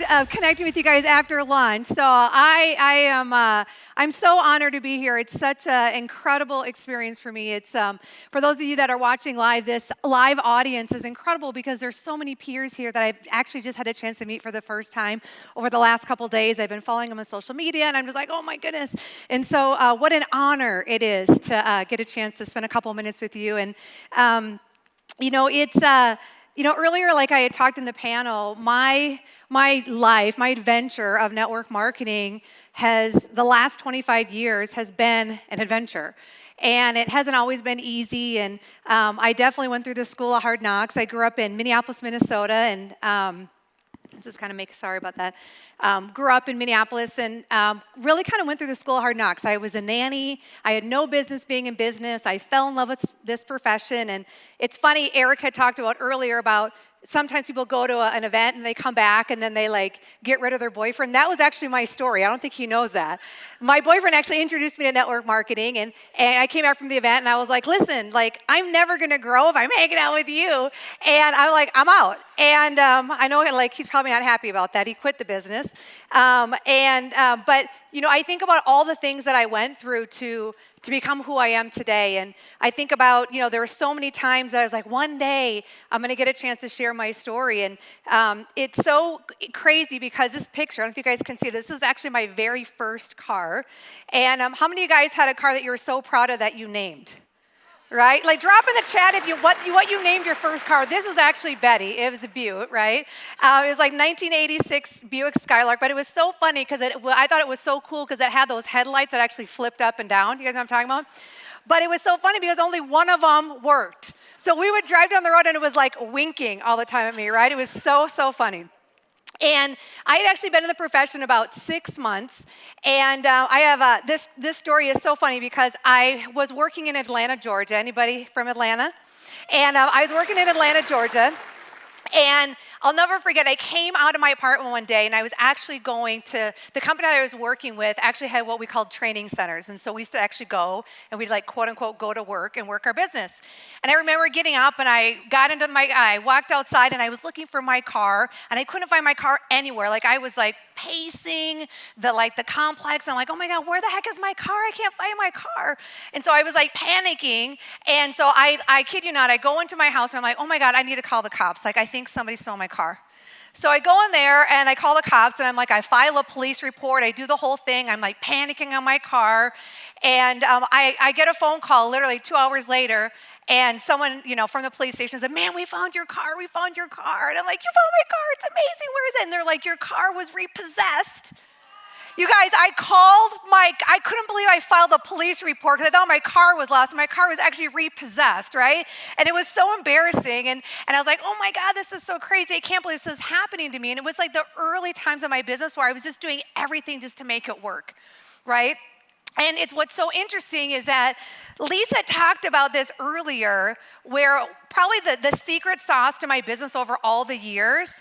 of connecting with you guys after lunch. So I'm so honored to be here. It's such an incredible experience for me. It's for those of you that are watching live, this live audience is incredible because there's so many peers here that I've actually just had a chance to meet for the first time over the last couple days. I've been following them on social media, and I'm just like, oh my goodness. And so what an honor it is to get a chance to spend a couple minutes with you. And earlier, like I had talked in the panel, my life, my adventure of network marketing the last 25 years has been an adventure. And it hasn't always been easy, and I definitely went through the school of hard knocks. I grew up in Minneapolis, Minnesota, and just kind of sorry about that. Grew up in Minneapolis and really kind of went through the school of hard knocks. I was a nanny. I had no business being in business. I fell in love with this profession. And it's funny, Eric had talked about earlier about sometimes people go to an event and they come back and then they get rid of their boyfriend. That was actually my story. I don't think he knows that. My boyfriend actually introduced me to network marketing, and I came back from the event and I was like, listen, I'm never going to grow if I'm hanging out with you. And I'm like, I'm out. And I know he's probably not happy about that. He quit the business. But I think about all the things that I went through to become who I am today. And I think about, there were so many times that I was like, one day I'm going to get a chance to share my story. And it's so crazy because this picture, I don't know if you guys can see, this is actually my very first car. And how many of you guys had a car that you were so proud of that you named? Right? Drop in the chat what you named your first car. This was actually Betty. It was a Buick, right? It was 1986 Buick Skylark, but it was so funny because I thought it was so cool because it had those headlights that actually flipped up and down. You guys know what I'm talking about? But it was so funny because only one of them worked. So we would drive down the road and it was winking all the time at me, right? It was so funny. And I had actually been in the profession about 6 months, and I have this story is so funny because I was working in Atlanta, Georgia. Anybody from Atlanta? And I was working in Atlanta, Georgia, and I'll never forget, I came out of my apartment one day and I was actually going to, the company that I was working with actually had what we called training centers. And so we used to actually go and we'd quote unquote go to work and work our business. And I remember getting up and I walked outside and I was looking for my car and I couldn't find my car anywhere. I was pacing the complex. And I'm like, oh my God, where the heck is my car? I can't find my car. And so I was panicking. And so I kid you not, I go into my house and I'm like, oh my God, I need to call the cops. I think somebody stole my car. So I go in there and I call the cops and I file a police report. I do the whole thing. I'm panicking on my car. And I get a phone call literally 2 hours later. And someone, from the police station said, man, we found your car. We found your car. And I'm like, you found my car. It's amazing. Where is it? And they're like, your car was repossessed. You guys, I couldn't believe I filed a police report because I thought my car was lost. And my car was actually repossessed, right? And it was so embarrassing. And I was like, oh my God, this is so crazy. I can't believe this is happening to me. And it was the early times of my business where I was just doing everything just to make it work, right? And what's so interesting is that Lisa talked about this earlier, where probably the secret sauce to my business over all the years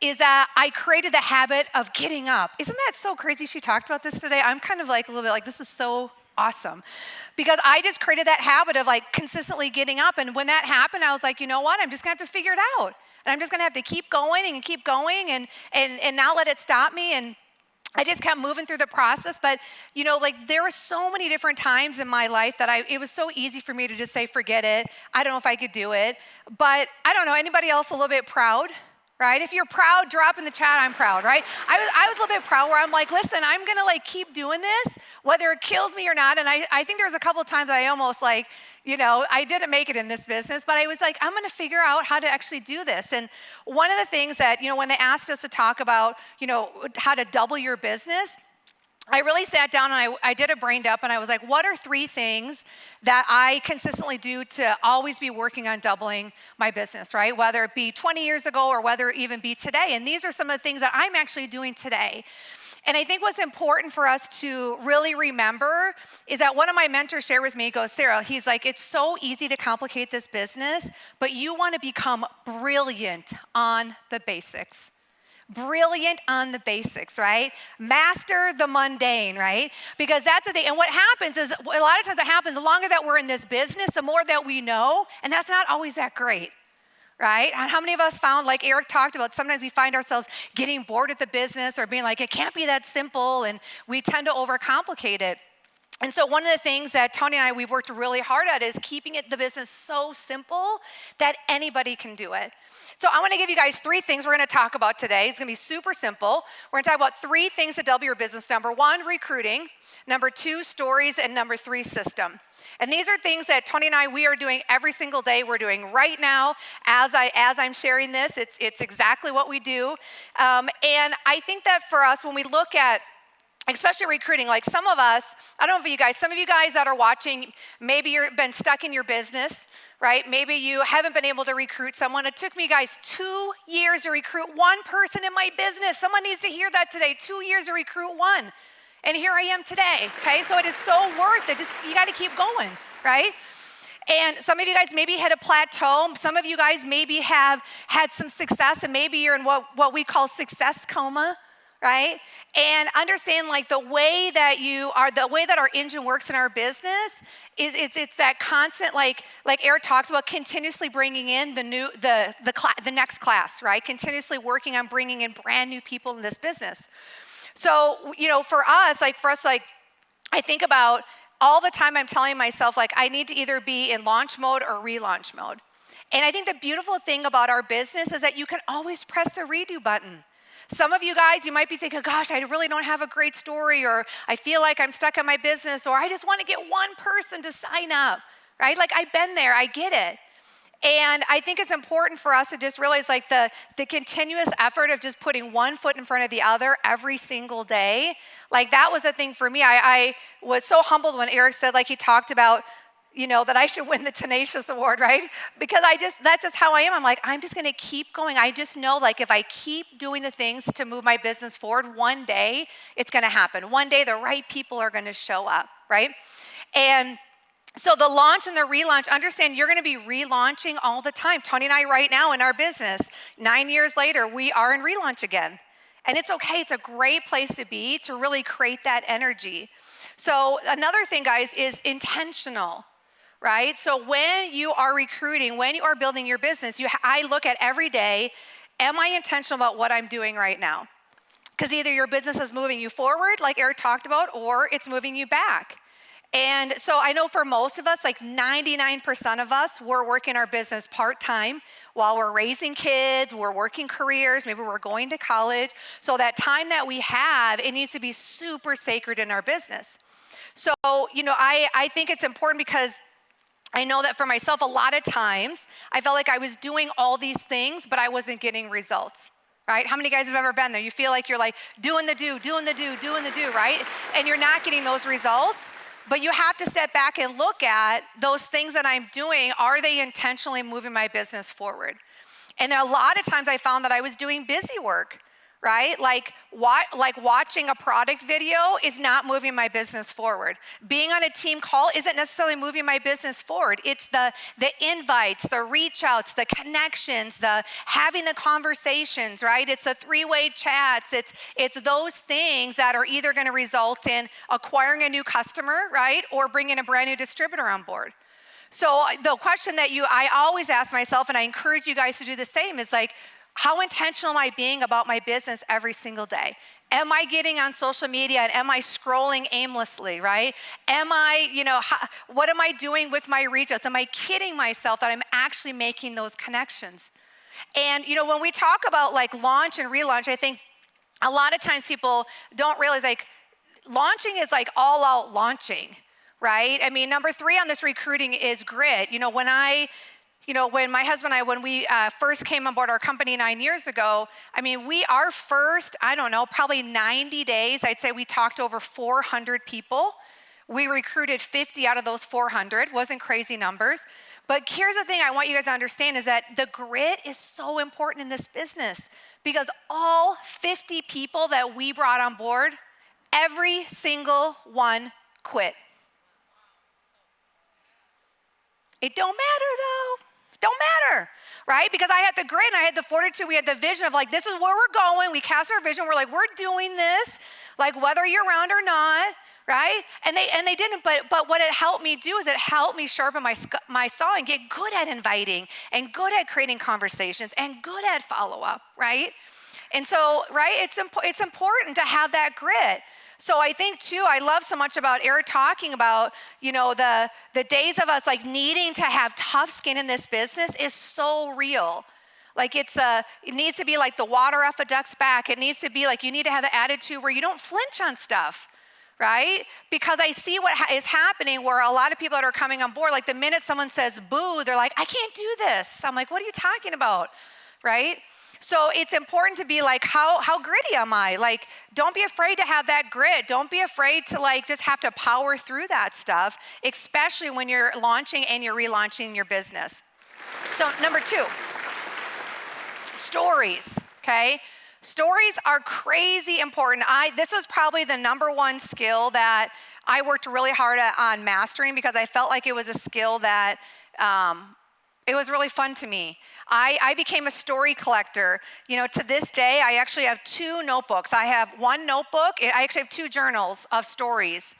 is that I created the habit of getting up. Isn't that so crazy she talked about this today? I'm kind of a little bit this is so awesome. Because I just created that habit of consistently getting up. And when that happened, I was like, you know what? I'm just gonna have to figure it out. And I'm just gonna have to keep going and not let it stop me. And I just kept moving through the process. But, there were so many different times in my life that it was so easy for me to just say, forget it. I don't know if I could do it. But I don't know, anybody else a little bit proud? Right? If you're proud, drop in the chat, I'm proud, right? I was a little bit proud where I'm listen, I'm gonna keep doing this, whether it kills me or not. And I think there was a couple of times I almost I didn't make it in this business, but I was I'm gonna figure out how to actually do this. And one of the things that, when they asked us to talk about, how to double your business, I really sat down and I did a brain dump and I was like, what are 3 things that I consistently do to always be working on doubling my business, right? Whether it be 20 years ago or whether it even be today. And these are some of the things that I'm actually doing today. And I think what's important for us to really remember is that one of my mentors shared with me, he goes, Sarah, he's like, it's so easy to complicate this business, but you want to become brilliant on the basics. Brilliant on the basics, right? Master the mundane, right? Because that's the thing. And what happens is, a lot of times it happens, the longer that we're in this business, the more that we know, and that's not always that great, right? And how many of us found, like Eric talked about, sometimes we find ourselves getting bored at the business or being like, it can't be that simple, and we tend to overcomplicate it. And so one of the things that Tony and we've worked really hard at is keeping the business so simple that anybody can do it. So I want to give you guys 3 things we're going to talk about today. It's going to be super simple. We're going to talk about 3 things to double your business. Number 1, recruiting. Number 2, stories. And number 3, system. And these are things that Tony and we are doing every single day. We're doing right now as I'm sharing this. It's exactly what we do. And I think that for us, when we look at especially recruiting, like some of us, I don't know if you guys, some of you guys that are watching, maybe you've been stuck in your business, right? Maybe you haven't been able to recruit someone. It took me, guys, 2 years to recruit one person in my business. Someone needs to hear that today. 2 years to recruit one. And here I am today, okay? So it is so worth it. Just, you got to keep going, right? And some of you guys maybe hit a plateau. Some of you guys maybe have had some success, and maybe you're in what we call success coma, right? And understand, like, the way that our engine works in our business is it's that constant, like Eric talks about, continuously bringing in the next class, right? Continuously working on bringing in brand new people in this business. So, for us, I think about all the time I'm telling myself, like, I need to either be in launch mode or relaunch mode. And I think the beautiful thing about our business is that you can always press the redo button. Some of you guys, you might be thinking, gosh, I really don't have a great story, or I feel like I'm stuck in my business, or I just want to get one person to sign up, right? Like, I've been there, I get it. And I think it's important for us to just realize, like, the continuous effort of just putting one foot in front of the other every single day. Like, that was a thing for me. I was so humbled when Eric said, like, he talked about, that I should win the Tenacious Award, right? Because that's just how I am. I'm like, I'm just going to keep going. I just know, like, if I keep doing the things to move my business forward, one day it's going to happen. One day the right people are going to show up, right? And so the launch and the relaunch, understand you're going to be relaunching all the time. Tony and I right now in our business, 9 years later, we are in relaunch again. And it's okay. It's a great place to be, to really create that energy. So another thing, guys, is intentional, right? So when you are recruiting, when you are building your business, I look at every day, am I intentional about what I'm doing right now? Because either your business is moving you forward, like Eric talked about, or it's moving you back. And so I know for most of us, like 99% of us, we're working our business part-time while we're raising kids, we're working careers, maybe we're going to college. So that time that we have, it needs to be super sacred in our business. So, I think it's important because I know that for myself, a lot of times, I felt like I was doing all these things, but I wasn't getting results. Right? How many guys have ever been there? You feel like you're like doing the do, right? And you're not getting those results. But you have to step back and look at those things that I'm doing. Are they intentionally moving my business forward? And a lot of times I found that I was doing busy work, right? Like watching a product video is not moving my business forward. Being on a team call isn't necessarily moving my business forward. It's the invites, the reach outs, the connections, the having the conversations, right? It's the 3-way chats. It's those things that are either going to result in acquiring a new customer, right? Or bringing a brand new distributor on board. So the question that I always ask myself, and I encourage you guys to do the same, is like, how intentional am I being about my business every single day? Am I getting on social media and am I scrolling aimlessly, right? What am I doing with my reach outs? Am I kidding myself that I'm actually making those connections? And, when we talk about like launch and relaunch, I think a lot of times people don't realize, like, launching is like all out launching, right? I mean, number 3 on this recruiting is grit. When my husband and I, when we first came on board our company 9 years ago, I mean, our first, probably 90 days, I'd say we talked to over 400 people. We recruited 50 out of those 400. Wasn't crazy numbers. But here's the thing I want you guys to understand is that the grit is so important in this business, because all 50 people that we brought on board, every single one quit. It don't matter though. Don't matter, right? Because I had the grit and I had the fortitude. We had the vision of like, this is where we're going. We cast our vision. We're like, we're doing this. like whether you're around or not, right? And they didn't, but what it helped me do is it helped me sharpen my saw and get good at inviting and good at creating conversations and good at follow-up, right? And so, right, it's important to have that grit. So I think too, I love so much about Eric talking about, the days of us like needing to have tough skin in this business is so real. Like it needs to be like the water off a duck's back. It needs to be like you need to have the attitude where you don't flinch on stuff, right? Because I see what is happening where a lot of people that are coming on board, like the minute someone says boo, they're like, I can't do this. I'm like, what are you talking about, right? So it's important to be like, how gritty am I? Like, don't be afraid to have that grit. Don't be afraid to like just have to power through that stuff, especially when you're launching and you're relaunching your business. So number 2, stories, okay? Stories are crazy important. This was probably the number 1 skill that I worked really hard on mastering because I felt like it was a skill that it was really fun to me. I became a story collector. To this day, I actually have 2 notebooks. I have 1 notebook. I actually have 2 journals of stories.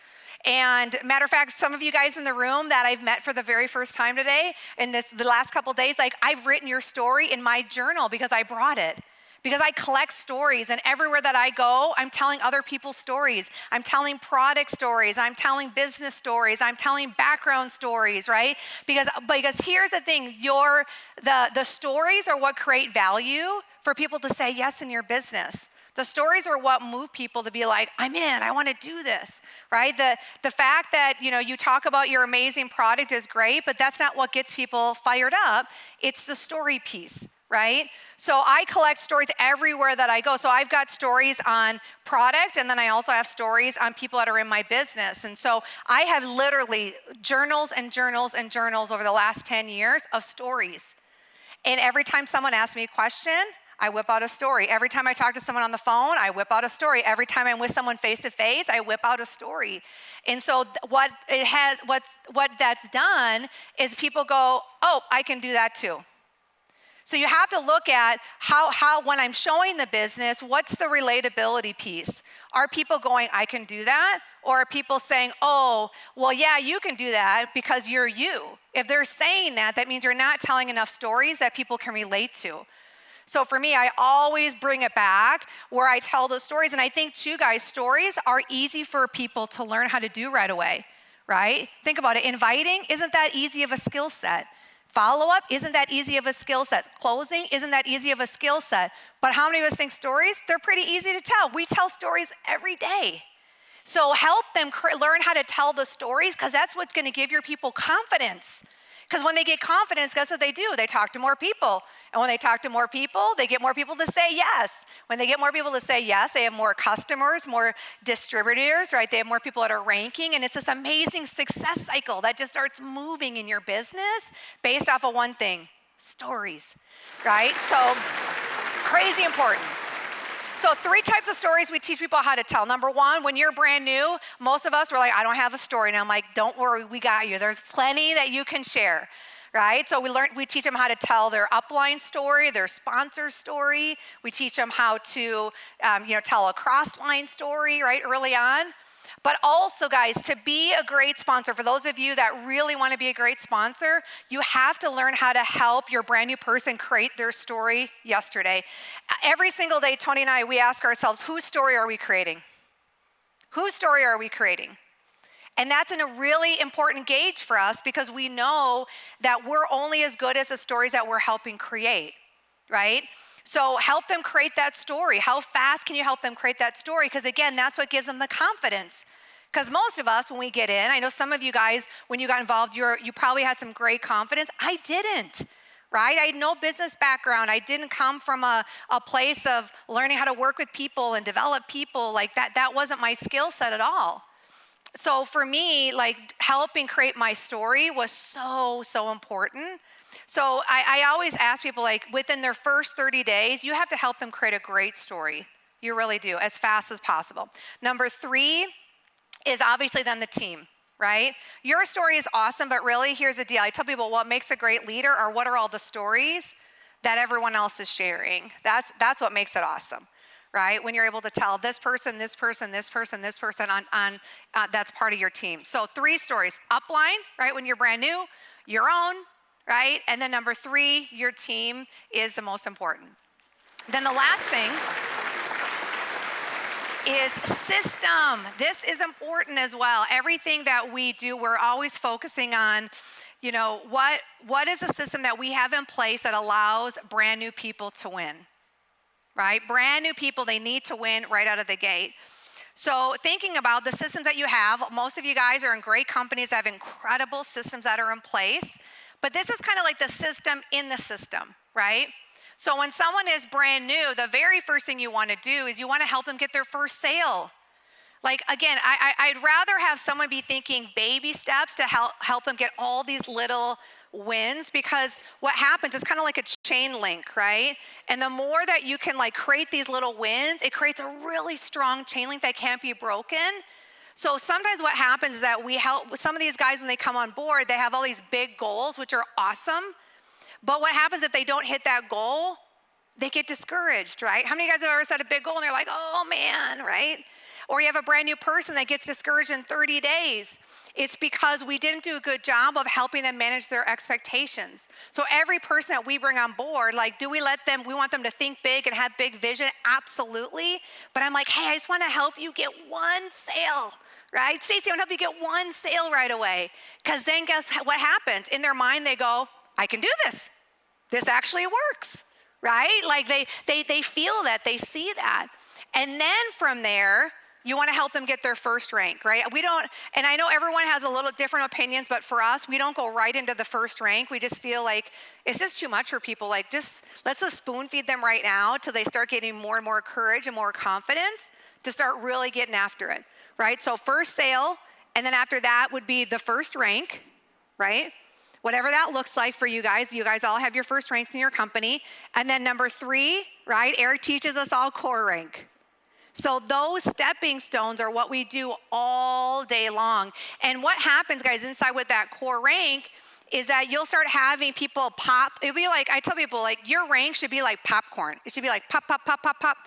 And matter of fact, some of you guys in the room that I've met for the very first time today, in the last couple days, like I've written your story in my journal because I brought it. Because I collect stories, and everywhere that I go, I'm telling other people's stories. I'm telling product stories. I'm telling business stories. I'm telling background stories, right? Because here's the thing, the stories are what create value for people to say yes in your business. The stories are what move people to be like, I'm in, I want to do this, right? The fact that, you talk about your amazing product is great, but that's not what gets people fired up. It's the story piece, right? So I collect stories everywhere that I go. So I've got stories on product, and then I also have stories on people that are in my business. And so I have literally journals and journals and journals over the last 10 years of stories. And every time someone asks me a question, I whip out a story. Every time I talk to someone on the phone, I whip out a story. Every time I'm with someone face to face, I whip out a story. And so what that's done is people go, oh, I can do that too. So you have to look at how when I'm showing the business, what's the relatability piece? Are people going, I can do that? Or are people saying, oh, well, yeah, you can do that because you're you. If they're saying that, that means you're not telling enough stories that people can relate to. So for me, I always bring it back where I tell those stories. And I think too, guys, stories are easy for people to learn how to do right away, right? Think about it. Inviting, isn't that easy of a skill set? Follow-up, isn't that easy of a skill set? Closing, isn't that easy of a skill set? But how many of us think stories? They're pretty easy to tell. We tell stories every day. So help them learn how to tell the stories because that's what's going to give your people confidence. Because when they get confidence, guess what they do? They talk to more people. And when they talk to more people, they get more people to say yes. When they get more people to say yes, they have more customers, more distributors, right? They have more people that are ranking. And it's this amazing success cycle that just starts moving in your business based off of one thing, stories, right? So crazy important. So 3 types of stories we teach people how to tell. Number 1, when you're brand new, most of us were like, I don't have a story. And I'm like, don't worry, we got you. There's plenty that you can share, right? So we teach them how to tell their upline story, their sponsor story. We teach them how to, tell a cross-line story, right, early on. But also, guys, to be a great sponsor, for those of you that really want to be a great sponsor, you have to learn how to help your brand new person create their story yesterday. Every single day, Tony and I, we ask ourselves, whose story are we creating? Whose story are we creating? And that's a really important gauge for us because we know that we're only as good as the stories that we're helping create, right? So help them create that story. How fast can you help them create that story? Because again, that's what gives them the confidence. Because most of us, when we get in, I know some of you guys, when you got involved, you probably had some great confidence. I didn't, right? I had no business background. I didn't come from a place of learning how to work with people and develop people. Like that wasn't my skill set at all. So for me, like helping create my story was so, so important. So I always ask people, like within their first 30 days, you have to help them create a great story. You really do, as fast as possible. Number 3 is obviously then the team, right? Your story is awesome, but really here's the deal. I tell people what makes a great leader or what are all the stories that everyone else is sharing. That's what makes it awesome, right? When you're able to tell this person, this person, this person, this person on that's part of your team. So 3 stories: upline, right? When you're brand new, your own, right? And then number 3, your team is the most important. Then the last thing is system. This is important as well. Everything that we do, we're always focusing on, what is a system that we have in place that allows brand new people to win, right? Brand new people, they need to win right out of the gate. So thinking about the systems that you have, most of you guys are in great companies that have incredible systems that are in place, but this is kind of like the system in the system, right? So when someone is brand new, the very first thing you want to do is you want to help them get their first sale. Like, again, I'd rather have someone be thinking baby steps to help them get all these little wins, because what happens is kind of like a chain link, right? And the more that you can create these little wins, it creates a really strong chain link that can't be broken. So sometimes what happens is that we help some of these guys when they come on board, they have all these big goals, which are awesome. But what happens if they don't hit that goal? They get discouraged, right? How many of you guys have ever set a big goal and you're like, oh man, right? Or you have a brand new person that gets discouraged in 30 days. It's because we didn't do a good job of helping them manage their expectations. So every person that we bring on board, we want them to think big and have big vision? Absolutely. But I'm like, hey, I just want to help you get one sale, right? Stacy, I want to help you get one sale right away. Because then guess what happens? In their mind, they go, I can do this. This actually works, right? They feel that, they see that. And then from there, you want to help them get their first rank, right? And I know everyone has a little different opinions, but for us, we don't go right into the first rank. We just feel like it's just too much for people. Let's just spoon feed them right now till they start getting more and more courage and more confidence to start really getting after it, right? So first sale, and then after that would be the first rank, right? Whatever that looks like for you guys all have your first ranks in your company. And then number 3, right? Eric teaches us all core rank. So those stepping stones are what we do all day long. And what happens, guys, inside with that core rank is that you'll start having people pop. It'll be like, I tell people, your rank should be like popcorn. It should be like pop, pop, pop, pop, pop,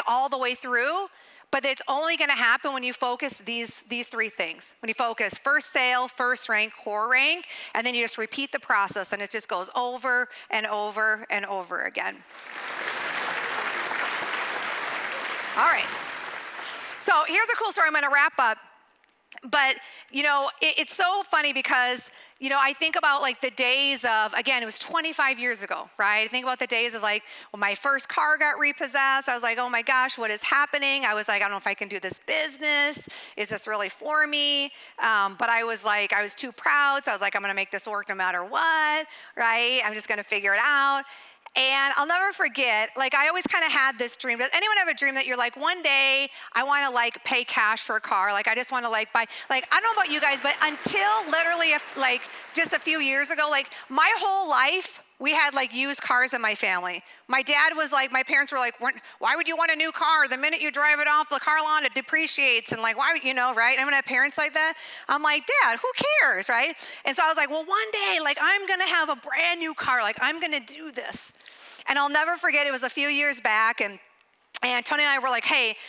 all the way through. But it's only going to happen when you focus these 3 things. When you focus first sale, first rank, core rank, and then you just repeat the process, and it just goes over and over and over again. All right. So here's a cool story. I'm going to wrap up. But, it's so funny because, I think about the days of, again, it was 25 years ago, right? I think about the days of when my first car got repossessed. I was like, oh my gosh, what is happening? I was like, I don't know if I can do this business. Is this really for me? But I was too proud. So I was like, I'm going to make this work no matter what, right? I'm just going to figure it out. And I'll never forget, I always kind of had this dream. Does anyone have a dream that you're one day I want to pay cash for a car? I just want to buy, I don't know about you guys, but until literally just a few years ago, my whole life, we had used cars in my family. My dad was my parents were why would you want a new car? The minute you drive it off the car lawn, it depreciates. And why would, right? I'm gonna have parents like that. I'm like, Dad, who cares, right? And so I was like, well, one day, I'm gonna have a brand new car. I'm gonna do this. And I'll never forget, it was a few years back, and Tony and I were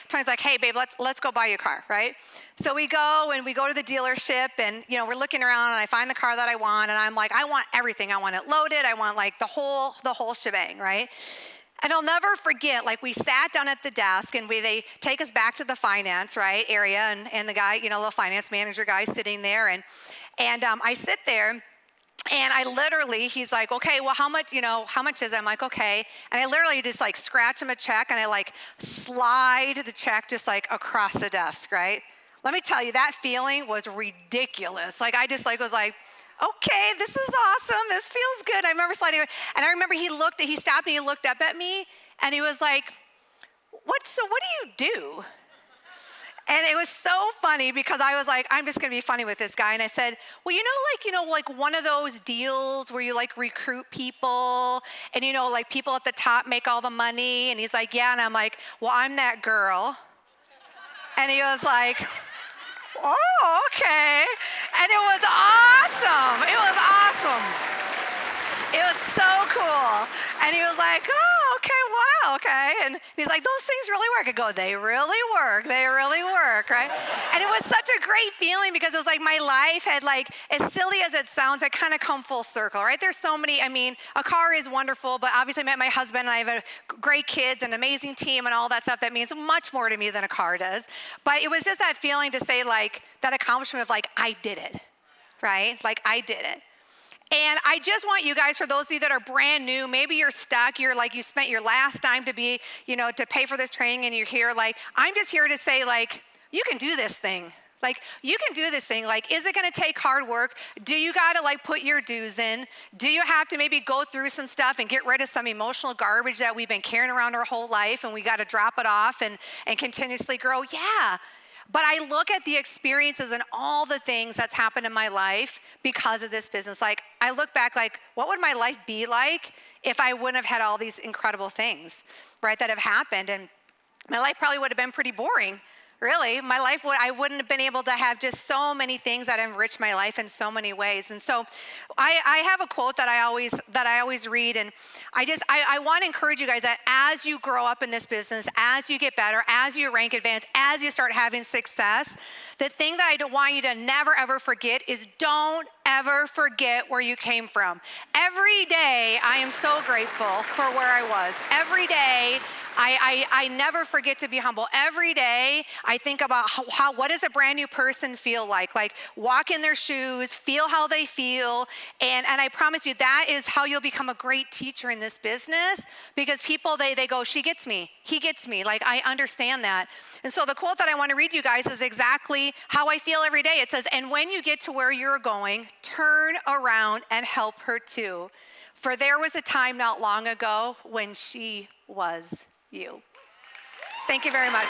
Tony's like, hey, babe, let's go buy you a car, right? So we go to the dealership, and we're looking around, and I find the car that I want, and I'm like, I want everything. I want it loaded. I want the whole shebang, right? And I'll never forget, we sat down at the desk, and they take us back to the finance, right, area, and the guy, the finance manager guy sitting there, and I sit there. And I literally, he's like, okay, well, how much is it? I'm like, okay. And I literally just scratch him a check, and I slide the check just across the desk, right? Let me tell you, that feeling was ridiculous. I just was like, okay, this is awesome. This feels good. I remember sliding, and I remember he stopped me, he looked up at me, and he was like, what do you do? And it was so funny because I was like, I'm just going to be funny with this guy. And I said, well, one of those deals where you recruit people and, people at the top make all the money. And he's like, yeah. And I'm like, well, I'm that girl. And he was like, oh, okay. And it was awesome. It was awesome. It was so cool. And he was like, oh, okay, wow, okay. And he's like, those things really work. I go, they really work. They really work, right? And it was such a great feeling because it was like my life had, like, as silly as it sounds, it kind of come full circle, right? There's so many, I mean, a car is wonderful, but obviously I met my husband and I have great kids, an amazing team and all that stuff. That means much more to me than a car does. But it was just that feeling to say, like, that accomplishment of, like, I did it, right? Like, I did it. And I just want you guys, for those of you that are brand new, maybe you're stuck, you're like, you spent your last dime to be, to pay for this training and you're here, like, I'm just here to say, like, you can do this thing. Like, you can do this thing. Like, is it gonna take hard work? Do you gotta, like, put your dues in? Do you have to maybe go through some stuff and get rid of some emotional garbage that we've been carrying around our whole life and we gotta drop it off and continuously grow? Yeah. But I look at the experiences and all the things that's happened in my life because of this business. Like, I look back, like, what would my life be like if I wouldn't have had all these incredible things, right, that have happened? And my life probably would have been pretty boring. Really, my life I wouldn't have been able to have just so many things that enrich my life in so many ways. And so I have a quote that I always read, and I want to encourage you guys that as you grow up in this business, as you get better, as you rank advance, as you start having success, the thing that I don't want you to never ever forget is don't ever forget where you came from. Every day I am so grateful for where I was. Every day I never forget to be humble. Every day I think about what does a brand new person feel like? Like, walk in their shoes, feel how they feel. And I promise you that is how you'll become a great teacher in this business, because people, they go, she gets me, he gets me. Like, I understand that. And so the quote that I want to read you guys is exactly how I feel every day. It says, and when you get to where you're going, turn around and help her too. For there was a time not long ago when she was you. Thank you very much.